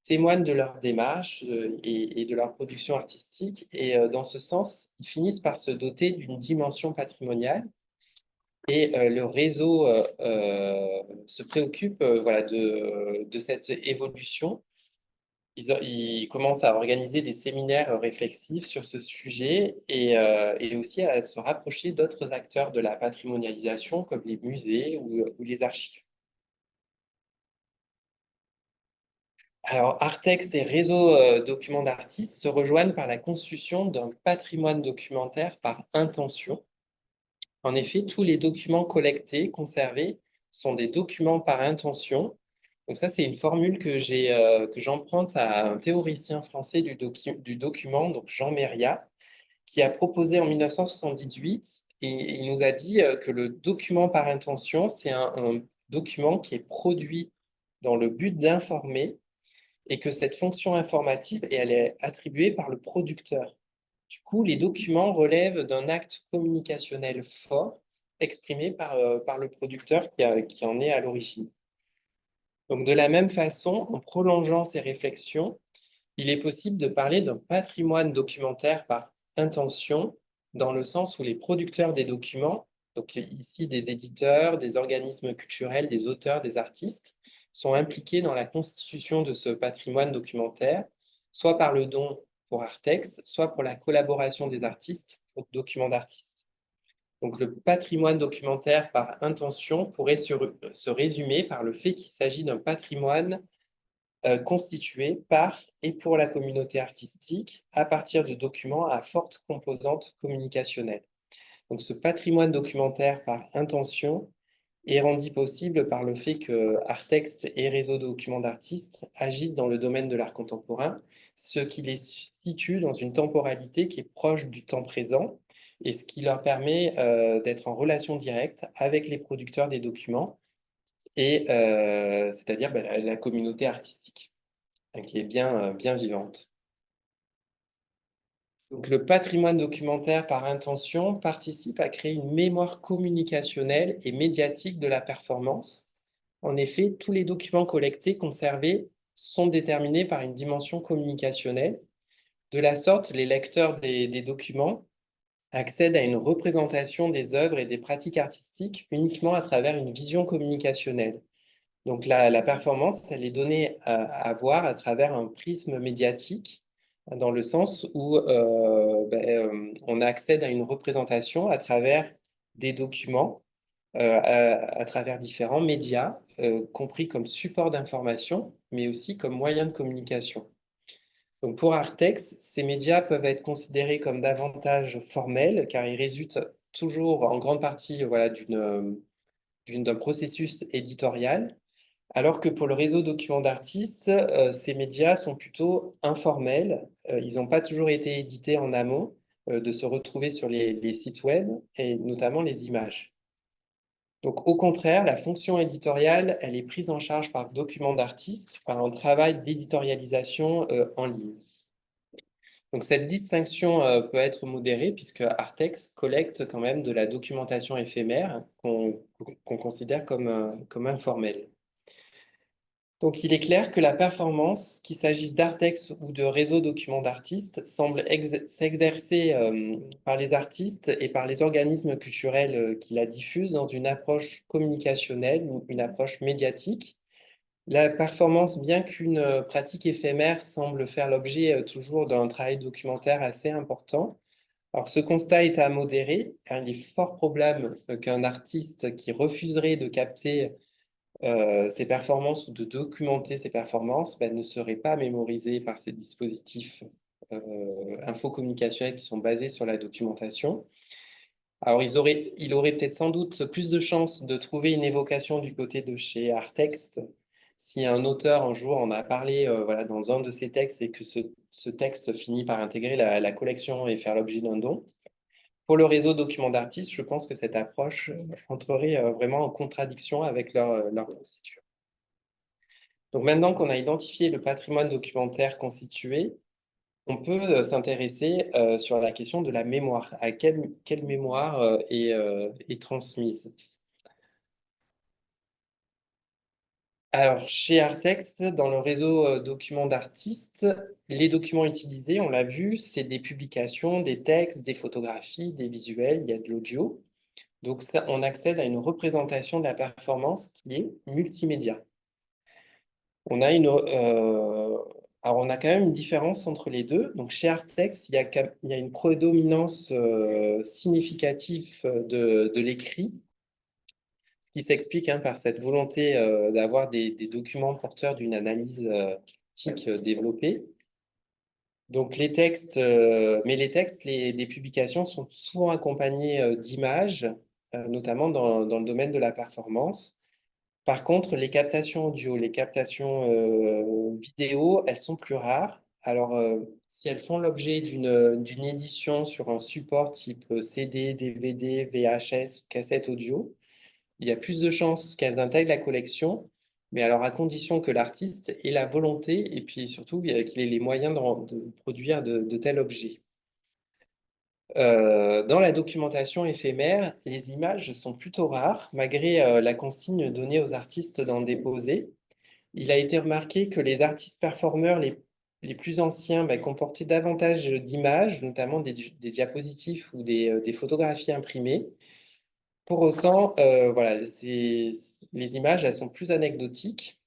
témoignent de leur démarche et de leur production artistique. Et dans ce sens, ils finissent par se doter d'une dimension patrimoniale. Et le réseau se préoccupe voilà, de cette évolution. Ils commencent à organiser des séminaires réflexifs sur ce sujet et aussi à se rapprocher d'autres acteurs de la patrimonialisation comme les musées ou les archives. Alors, Artex et Réseau Documents d'artistes se rejoignent par la constitution d'un patrimoine documentaire par intention. En effet, tous les documents collectés, conservés, sont des documents par intention. Donc ça, c'est une formule que j'emprunte à un théoricien français du document, donc Jean Méria, qui a proposé en 1978, et il nous a dit que le document par intention, c'est un document qui est produit dans le but d'informer et que cette fonction informative, elle est attribuée par le producteur. Du coup, les documents relèvent d'un acte communicationnel fort exprimé par le producteur qui en est à l'origine. Donc, de la même façon, en prolongeant ces réflexions, il est possible de parler d'un patrimoine documentaire par intention, dans le sens où les producteurs des documents, donc ici des éditeurs, des organismes culturels, des auteurs, des artistes, sont impliqués dans la constitution de ce patrimoine documentaire, soit par le don pour Artex, soit pour la collaboration des artistes pour documents d'artistes. Donc, le patrimoine documentaire par intention pourrait se résumer par le fait qu'il s'agit d'un patrimoine constitué par et pour la communauté artistique à partir de documents à forte composante communicationnelle. Donc, ce patrimoine documentaire par intention est rendu possible par le fait que Artex et Réseau Documents d'artistes agissent dans le domaine de l'art contemporain, ce qui les situe dans une temporalité qui est proche du temps présent et ce qui leur permet d'être en relation directe avec les producteurs des documents et c'est-à-dire la communauté artistique qui est bien vivante. Donc, le patrimoine documentaire par intention participe à créer une mémoire communicationnelle et médiatique de la performance. En effet, tous les documents collectés, conservés, sont déterminés par une dimension communicationnelle. De la sorte, les lecteurs des documents accèdent à une représentation des œuvres et des pratiques artistiques uniquement à travers une vision communicationnelle. Donc la performance, elle est donnée à voir à travers un prisme médiatique, dans le sens où on accède à une représentation à travers des documents, à travers différents médias, compris comme support d'information, mais aussi comme moyen de communication. Donc pour Artex, ces médias peuvent être considérés comme davantage formels, car ils résultent toujours en grande partie voilà, d'un processus éditorial, alors que pour le réseau document d'artistes, ces médias sont plutôt informels. Ils n'ont pas toujours été édités en amont de se retrouver sur les sites web et notamment les images. Donc au contraire, la fonction éditoriale, elle est prise en charge par document d'artistes, par un travail d'éditorialisation en ligne. Donc cette distinction peut être modérée puisque Artex collecte quand même de la documentation éphémère qu'on considère comme informelle. Donc il est clair que la performance, qu'il s'agisse d'Artex ou de réseau documents d'artistes, semble s'exercer par les artistes et par les organismes culturels qui la diffusent dans une approche communicationnelle ou une approche médiatique. La performance, bien qu'une pratique éphémère, semble faire l'objet toujours d'un travail documentaire assez important. Alors, ce constat est à modérer, car il est fort probable qu'un artiste qui refuserait de capter ses performances ou de documenter ses performances ne serait pas mémorisé par ces dispositifs infocommunicationnels qui sont basés sur la documentation. Alors, il aurait peut-être sans doute plus de chances de trouver une évocation du côté de chez Artext si un auteur un jour en a parlé voilà, dans un de ses textes et que ce texte finit par intégrer la collection et faire l'objet d'un don. Pour le réseau document d'artistes, je pense que cette approche entrerait vraiment en contradiction avec leur procédure. Donc maintenant qu'on a identifié le patrimoine documentaire constitué, on peut s'intéresser sur la question de la mémoire. À quelle mémoire est transmise? Alors, chez Artext, dans le réseau documents d'artistes, les documents utilisés, on l'a vu, c'est des publications, des textes, des photographies, des visuels, il y a de l'audio. Donc, ça, on accède à une représentation de la performance qui est multimédia. On a alors, on a quand même une différence entre les deux. Donc, chez Artex, il y a une prédominance significative de l'écrit, ce qui s'explique par cette volonté d'avoir des documents porteurs d'une analyse critique développée. Donc, les textes, les publications sont souvent accompagnés d'images, notamment dans le domaine de la performance. Par contre, les captations audio, les captations vidéo, elles sont plus rares. Alors, si elles font l'objet d'une édition sur un support type CD, DVD, VHS, cassette audio, il y a plus de chances qu'elles intègrent la collection, mais alors à condition que l'artiste ait la volonté et puis surtout qu'il ait les moyens de produire de tels objets. Dans la documentation éphémère, les images sont plutôt rares, malgré la consigne donnée aux artistes d'en déposer. Il a été remarqué que les artistes performeurs les plus anciens comportaient davantage d'images, notamment des diapositifs ou des photographies imprimées. Pour autant, voilà, les images, elles sont plus anecdotiques.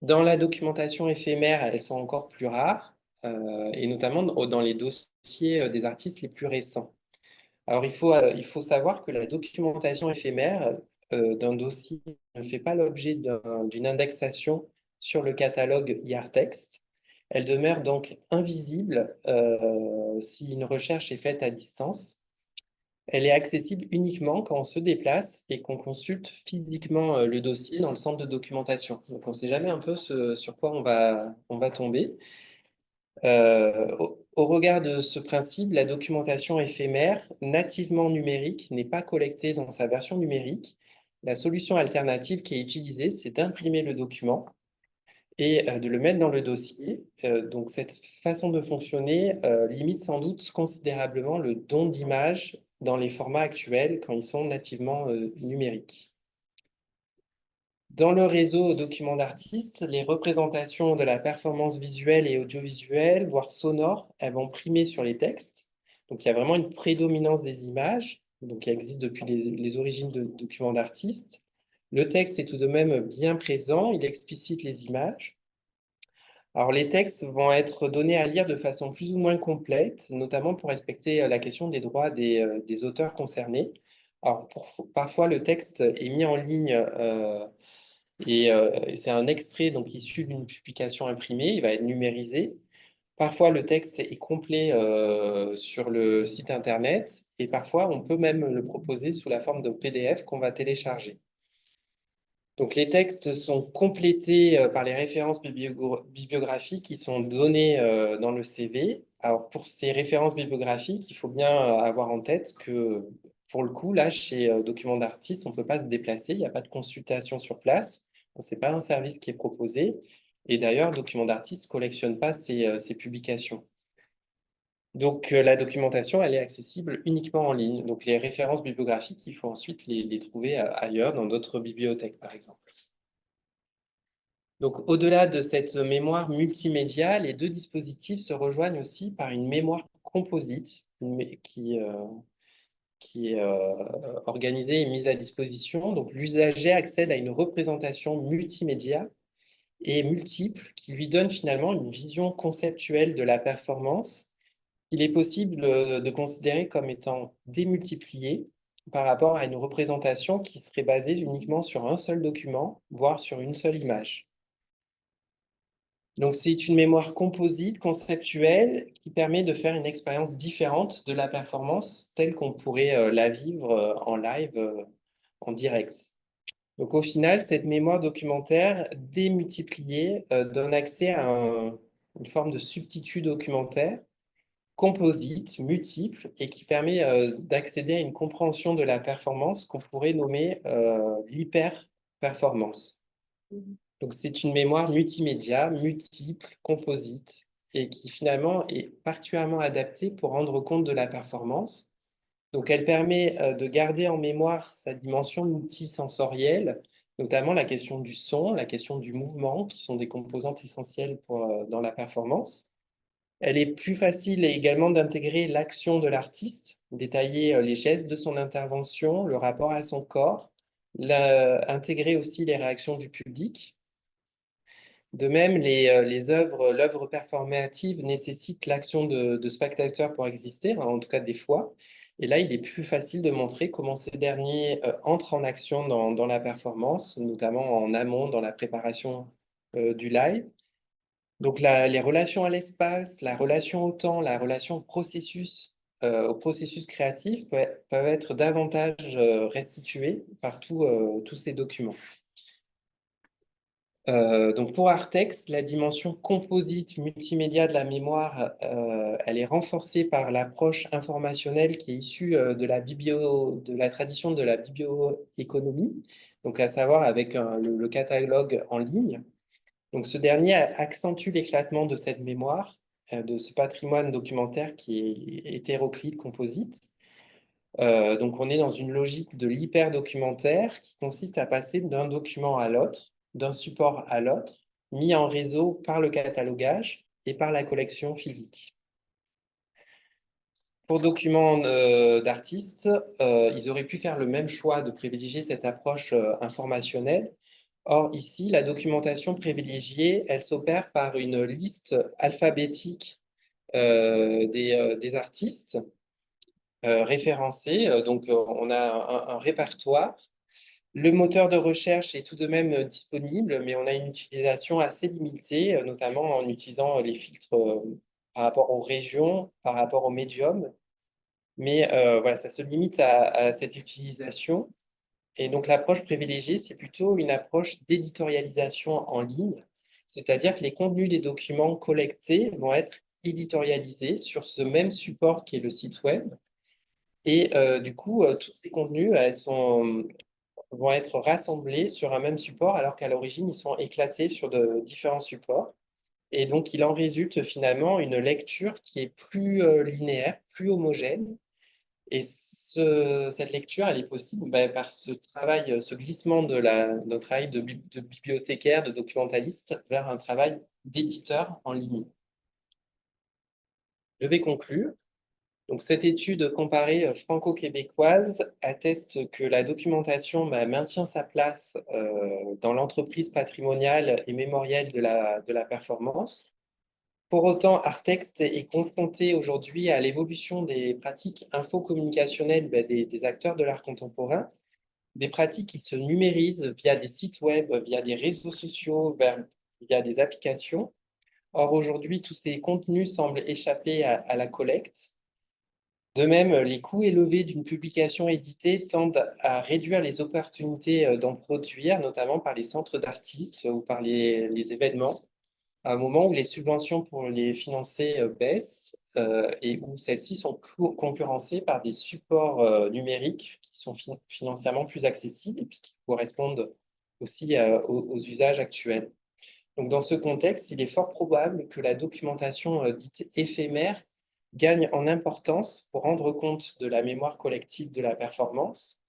Dans la documentation éphémère, elles sont encore plus rares, et notamment dans les dossiers des artistes les plus récents. Alors, il faut savoir que la documentation éphémère d'un dossier ne fait pas l'objet d'une indexation sur le catalogue IARTEXT. Elle demeure donc invisible si une recherche est faite à distance. Elle est accessible uniquement quand on se déplace et qu'on consulte physiquement le dossier dans le centre de documentation. Donc, on ne sait jamais un peu sur quoi on va tomber. Au regard de ce principe, la documentation éphémère, nativement numérique, n'est pas collectée dans sa version numérique. La solution alternative qui est utilisée, c'est d'imprimer le document et de le mettre dans le dossier. Donc cette façon de fonctionner limite sans doute considérablement le don d'images dans les formats actuels quand ils sont nativement numériques. Dans le réseau documents d'artistes, les représentations de la performance visuelle et audiovisuelle, voire sonore, elles vont primer sur les textes. Donc, il y a vraiment une prédominance des images, donc qui existe depuis les origines de documents d'artistes. Le texte est tout de même bien présent, il explicite les images. Alors, les textes vont être donnés à lire de façon plus ou moins complète, notamment pour respecter la question des droits des auteurs concernés. Alors, parfois, le texte est mis en ligne et c'est un extrait donc issu d'une publication imprimée, il va être numérisé. Parfois, le texte est complet sur le site internet et parfois, on peut même le proposer sous la forme de PDF qu'on va télécharger. Donc, les textes sont complétés par les références bibliographiques qui sont données dans le CV. Alors, pour ces références bibliographiques, il faut bien avoir en tête que, pour le coup, là, chez Documents d'artistes, on ne peut pas se déplacer, il n'y a pas de consultation sur place. Ce n'est pas un service qui est proposé. Et d'ailleurs, Documents d'artistes ne collectionne pas ces publications. Donc, la documentation, elle est accessible uniquement en ligne. Donc, les références bibliographiques, il faut ensuite les trouver ailleurs, dans d'autres bibliothèques, par exemple. Donc, au-delà de cette mémoire multimédia, les deux dispositifs se rejoignent aussi par une mémoire composite qui est organisée et mise à disposition. Donc, l'usager accède à une représentation multimédia et multiple qui lui donne finalement une vision conceptuelle de la performance qu'il est possible de considérer comme étant démultipliée par rapport à une représentation qui serait basée uniquement sur un seul document, voire sur une seule image. Donc, c'est une mémoire composite, conceptuelle, qui permet de faire une expérience différente de la performance telle qu'on pourrait la vivre en live, en direct. Donc, au final, cette mémoire documentaire démultipliée donne accès à une forme de substitut documentaire, composite, multiple, et qui permet d'accéder à une compréhension de la performance qu'on pourrait nommer l'hyper-performance. Donc, c'est une mémoire multimédia, multiple, composite, et qui finalement est particulièrement adaptée pour rendre compte de la performance. Donc, elle permet de garder en mémoire sa dimension multisensorielle, notamment la question du son, la question du mouvement, qui sont des composantes essentielles dans la performance. Elle est plus facile également d'intégrer l'action de l'artiste, détailler les gestes de son intervention, le rapport à son corps, intégrer aussi les réactions du public. De même, l'œuvre performative nécessite l'action de spectateurs pour exister, hein, en tout cas des fois. Et là, il est plus facile de montrer comment ces derniers entrent en action dans la performance, notamment en amont, dans la préparation du live. Donc, les relations à l'espace, la relation au temps, la relation au processus créatif peuvent être davantage restituées par tous ces documents. Donc pour Artex, la dimension composite multimédia de la mémoire, elle est renforcée par l'approche informationnelle qui est issue de la tradition de la biblioéconomie, donc à savoir avec le catalogue en ligne. Donc ce dernier accentue l'éclatement de cette mémoire, de ce patrimoine documentaire qui est hétéroclite, composite. Donc on est dans une logique de l'hyperdocumentaire qui consiste à passer d'un document à l'autre, d'un support à l'autre, mis en réseau par le catalogage et par la collection physique. Pour documents d'artistes, ils auraient pu faire le même choix de privilégier cette approche informationnelle. Or, ici, la documentation privilégiée, elle s'opère par une liste alphabétique des artistes référencés. Donc, on a un répertoire. Le moteur de recherche est tout de même disponible, mais on a une utilisation assez limitée, notamment en utilisant les filtres par rapport aux régions, par rapport aux médiums. Mais voilà, ça se limite à cette utilisation. Et donc, l'approche privilégiée, c'est plutôt une approche d'éditorialisation en ligne, c'est-à-dire que les contenus des documents collectés vont être éditorialisés sur ce même support qui est le site web. Et du coup, tous ces contenus vont être rassemblés sur un même support, alors qu'à l'origine, ils sont éclatés sur de différents supports. Et donc, il en résulte finalement une lecture qui est plus linéaire, plus homogène, Et cette lecture, elle est possible par ce travail, ce glissement de notre travail de bibliothécaire, de documentaliste, vers un travail d'éditeur en ligne. Je vais conclure. Donc, cette étude comparée franco-québécoise atteste que la documentation maintient sa place dans l'entreprise patrimoniale et mémorielle de la performance. Pour autant, Artext est confronté aujourd'hui à l'évolution des pratiques infocommunicationnelles des acteurs de l'art contemporain, des pratiques qui se numérisent via des sites web, via des réseaux sociaux, via des applications. Or, aujourd'hui, tous ces contenus semblent échapper à la collecte. De même, les coûts élevés d'une publication éditée tendent à réduire les opportunités d'en produire, notamment par les centres d'artistes ou par les événements, à un moment où les subventions pour les financer baissent et où celles-ci sont concurrencées par des supports numériques qui sont financièrement plus accessibles et puis qui correspondent aussi aux usages actuels. Donc, dans ce contexte, il est fort probable que la documentation dite éphémère gagne en importance pour rendre compte de la mémoire collective de la performance.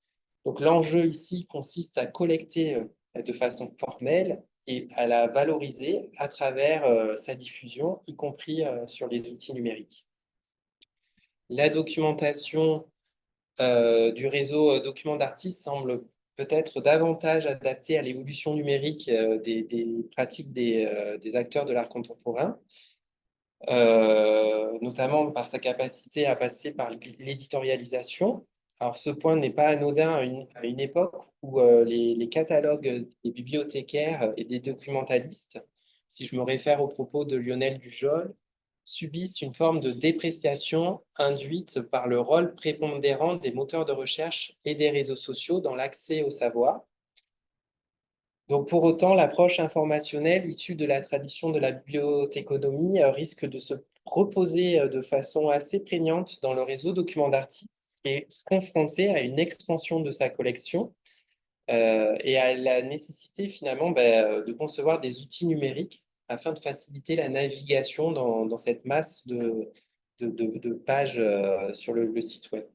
Donc, l'enjeu ici consiste à collecter de façon formelle et à la valoriser à travers sa diffusion, y compris sur les outils numériques. La documentation du réseau Documents d'artistes semble peut-être davantage adaptée à l'évolution numérique des pratiques des acteurs de l'art contemporain, notamment par sa capacité à passer par l'éditorialisation. Alors, ce point n'est pas anodin à une époque où les catalogues des bibliothécaires et des documentalistes, si je me réfère aux propos de Lionel Dujol, subissent une forme de dépréciation induite par le rôle prépondérant des moteurs de recherche et des réseaux sociaux dans l'accès au savoir. Donc, pour autant, l'approche informationnelle issue de la tradition de la bibliothéconomie risque de se reposer de façon assez prégnante dans le réseau Documents d'artistes et confronté à une expansion de sa collection et à la nécessité finalement de concevoir des outils numériques afin de faciliter la navigation dans cette masse de pages sur le site web.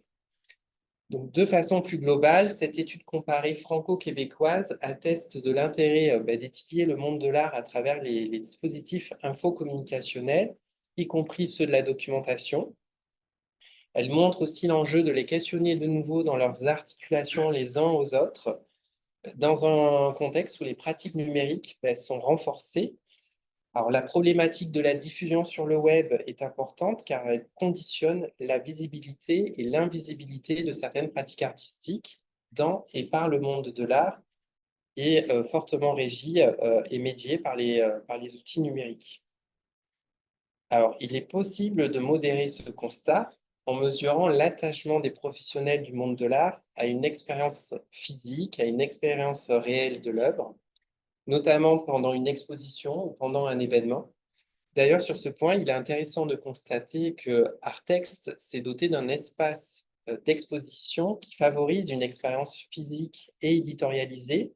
Donc, de façon plus globale, cette étude comparée franco-québécoise atteste de l'intérêt d'étudier le monde de l'art à travers les dispositifs infocommunicationnels, y compris ceux de la documentation. Elle montre aussi l'enjeu de les questionner de nouveau dans leurs articulations les uns aux autres, dans un contexte où les pratiques numériques sont renforcées. Alors, la problématique de la diffusion sur le web est importante car elle conditionne la visibilité et l'invisibilité de certaines pratiques artistiques dans et par le monde de l'art et fortement régie et médiée par les outils numériques. Alors, il est possible de modérer ce constat en mesurant l'attachement des professionnels du monde de l'art à une expérience physique, à une expérience réelle de l'œuvre, notamment pendant une exposition ou pendant un événement. D'ailleurs, sur ce point, il est intéressant de constater que Artext s'est doté d'un espace d'exposition qui favorise une expérience physique et éditorialisée,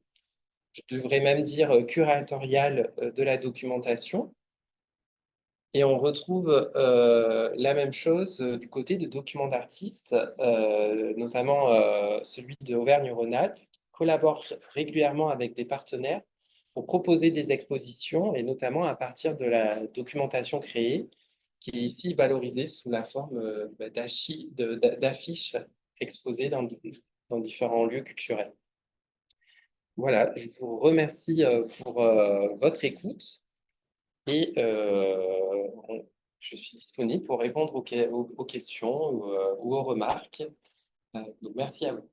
je devrais même dire curatoriale de la documentation. Et on retrouve la même chose du côté de Documents d'artistes, notamment celui de Auvergne-Rhône-Alpes, qui collabore régulièrement avec des partenaires pour proposer des expositions, et notamment à partir de la documentation créée, qui est ici valorisée sous la forme d'affiches exposées dans différents lieux culturels. Voilà, je vous remercie pour votre écoute. Et je suis disponible pour répondre aux questions ou aux remarques. Donc, merci à vous.